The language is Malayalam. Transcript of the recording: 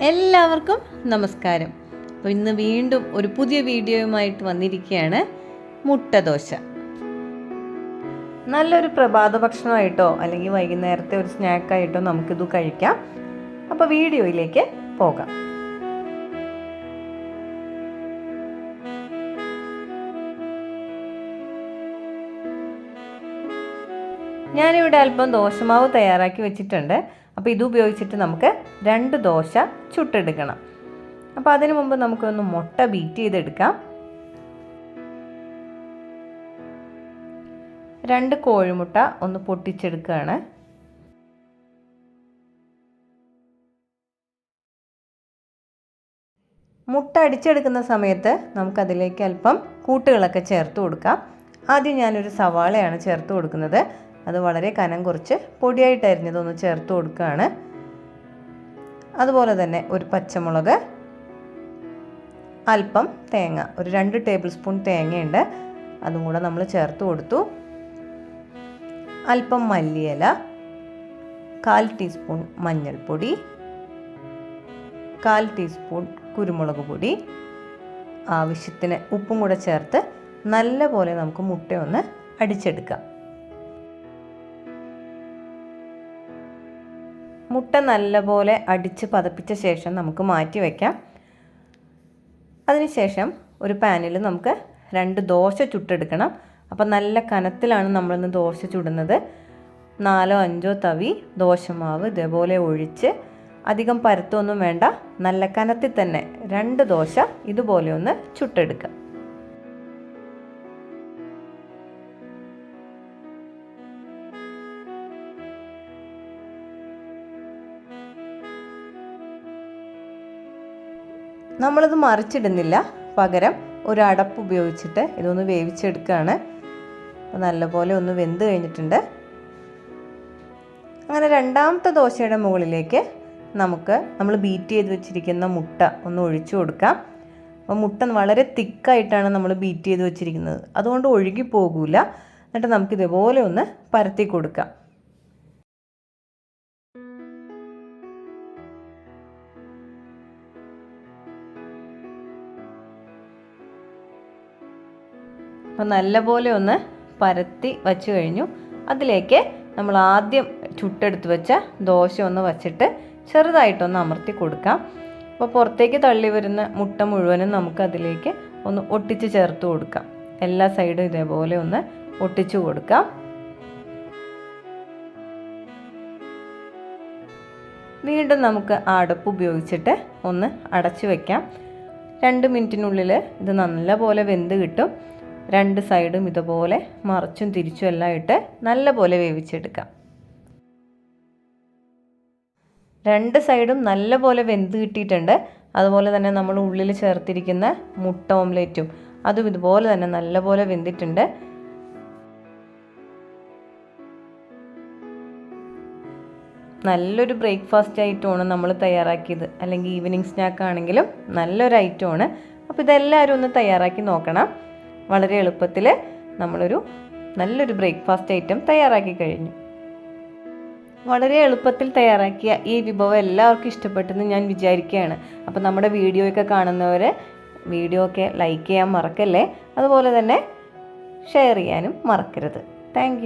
എല്ലാവർക്കും നമസ്കാരം. അപ്പോൾ ഇന്ന് വീണ്ടും ഒരു പുതിയ വീഡിയോയുമായിട്ട് വന്നിരിക്കുകയാണ്. മുട്ടദോശ നല്ലൊരു പ്രഭാത ഭക്ഷണമായിട്ടോ അല്ലെങ്കിൽ വൈകുന്നേരത്തെ ഒരു സ്നാക്കായിട്ടോ നമുക്കിത് കഴിക്കാം. അപ്പോൾ വീഡിയോയിലേക്ക് പോകാം. ഞാനിവിടെ അല്പം ദോശമാവ് തയ്യാറാക്കി വെച്ചിട്ടുണ്ട്. അപ്പോൾ ഇത് ഉപയോഗിച്ചിട്ട് നമുക്ക് 2 ദോശ ചുട്ടെടുക്കണം. അപ്പോൾ അതിനു മുമ്പ് നമുക്കൊന്ന് മുട്ട ബീറ്റ് ചെയ്തെടുക്കാം. 2 കോഴിമുട്ട ഒന്ന് പൊട്ടിച്ചെടുക്കുകയാണ്. മുട്ട അടിച്ചെടുക്കുന്ന സമയത്ത് നമുക്കതിലേക്ക് അല്പം കൂട്ടുകളൊക്കെ ചേർത്ത് കൊടുക്കാം. ആദ്യം ഞാനൊരു സവാളയാണ് ചേർത്ത് കൊടുക്കുന്നത്. അത് വളരെ കനം കുറച്ച് പൊടിയായിട്ട് അരിഞ്ഞതൊന്ന് ചേർത്ത് കൊടുക്കുകയാണ്. അതുപോലെ തന്നെ ഒരു പച്ചമുളക്, അല്പം തേങ്ങ, ഒരു 2 ടേബിൾ സ്പൂൺ തേങ്ങയുണ്ട്, അതും കൂടെ നമ്മൾ ചേർത്ത് കൊടുത്തു. അല്പം മല്ലിയില, 1/4 ടീസ്പൂൺ മഞ്ഞൾപ്പൊടി, 1/4 ടീസ്പൂൺ കുരുമുളക് പൊടി, ആവശ്യത്തിന് ഉപ്പും കൂടെ ചേർത്ത് നല്ലപോലെ നമുക്ക് മുട്ടയൊന്ന് അടിച്ചെടുക്കാം. മുട്ട നല്ലപോലെ അടിച്ച് പതപ്പിച്ച ശേഷം നമുക്ക് മാറ്റി വയ്ക്കാം. അതിനുശേഷം ഒരു പാനിൽ നമുക്ക് 2 ദോശ ചുട്ടെടുക്കണം. അപ്പോൾ നല്ല കനത്തിലാണ് നമ്മളിന്ന് ദോശ ചുടുന്നത്. 4-5 തവി ദോശമാവ് ഇതേപോലെ ഒഴിച്ച്, അധികം പരത്തൊന്നും വേണ്ട, നല്ല കനത്തിൽ തന്നെ 2 ദോശ ഇതുപോലെ ഒന്ന് ചുട്ടെടുക്കാം. നമ്മളിത് മറിച്ചിടുന്നില്ല, പകരം ഒരു അടപ്പ് ഉപയോഗിച്ചിട്ട് ഇതൊന്ന് വേവിച്ചെടുക്കുകയാണ്. അപ്പോൾ നല്ലപോലെ ഒന്ന് വെന്ത് കഴിഞ്ഞിട്ടുണ്ട്. അങ്ങനെ 2ാമത്തെ ദോശയുടെ മുകളിലേക്ക് നമ്മൾ ബീറ്റ് ചെയ്ത് വെച്ചിരിക്കുന്ന മുട്ട ഒന്ന് ഒഴിച്ചു കൊടുക്കാം. അപ്പോൾ മുട്ട വളരെ തിക്കായിട്ടാണ് നമ്മൾ ബീറ്റ് ചെയ്ത് വെച്ചിരിക്കുന്നത്, അതുകൊണ്ട് ഒഴുകി പോകില്ല. എന്നിട്ട് നമുക്കിതുപോലെ ഒന്ന് പരത്തി കൊടുക്കാം. അപ്പോൾ നല്ലപോലെ ഒന്ന് പരത്തി വച്ച് കഴിഞ്ഞു. അതിലേക്ക് നമ്മൾ ആദ്യം ചുട്ടെടുത്ത് വെച്ച ദോശ ഒന്ന് വച്ചിട്ട് ചെറുതായിട്ടൊന്ന് അമർത്തി കൊടുക്കാം. അപ്പോൾ പുറത്തേക്ക് തള്ളി വരുന്ന മുട്ട മുഴുവനും നമുക്ക് അതിലേക്ക് ഒന്ന് ഒട്ടിച്ച് ചേർത്ത് കൊടുക്കാം. എല്ലാ സൈഡും ഇതേപോലെ ഒന്ന് ഒട്ടിച്ചു കൊടുക്കാം. വീണ്ടും നമുക്ക് അടപ്പ് ഉപയോഗിച്ചിട്ട് ഒന്ന് അടച്ചു വയ്ക്കാം. 2 മിനിറ്റിനുള്ളിൽ ഇത് നല്ലപോലെ വെന്ത് കിട്ടും. 2 സൈഡും ഇതുപോലെ മറിച്ചും തിരിച്ചും എല്ലാം ഇട്ട് നല്ലപോലെ വേവിച്ചെടുക്കാം. 2 സൈഡും നല്ലപോലെ വെന്ത് കിട്ടിയിട്ടുണ്ട്. അതുപോലെ തന്നെ നമ്മൾ ഉള്ളിൽ ചേർത്തിരിക്കുന്ന മുട്ട ഓംലേറ്റും അതും ഇതുപോലെ തന്നെ നല്ലപോലെ വെന്തിട്ടുണ്ട്. നല്ലൊരു ബ്രേക്ക്ഫാസ്റ്റ് ഐറ്റമാണ് നമ്മൾ തയ്യാറാക്കിയത്, അല്ലെങ്കിൽ ഈവനിങ് സ്നാക്ക് ആണെങ്കിലും നല്ലൊരു ഐറ്റമാണ്. അപ്പോൾ ഇതെല്ലാവരും ഒന്ന് തയ്യാറാക്കി നോക്കണം. വളരെ എളുപ്പത്തിൽ നമ്മളൊരു നല്ലൊരു ബ്രേക്ക്ഫാസ്റ്റ് ഐറ്റം തയ്യാറാക്കി കഴിഞ്ഞു. വളരെ എളുപ്പത്തിൽ തയ്യാറാക്കിയ ഈ വിഭവം എല്ലാവർക്കും ഇഷ്ടപ്പെട്ടെന്ന് ഞാൻ വിചാരിക്കുകയാണ്. അപ്പോൾ നമ്മുടെ വീഡിയോയൊക്കെ കാണുന്നവർ വീഡിയോ ഒക്കെ ലൈക്ക് ചെയ്യാൻ മറക്കല്ലേ. അതുപോലെ തന്നെ ഷെയർ ചെയ്യാനും മറക്കരുത്. താങ്ക്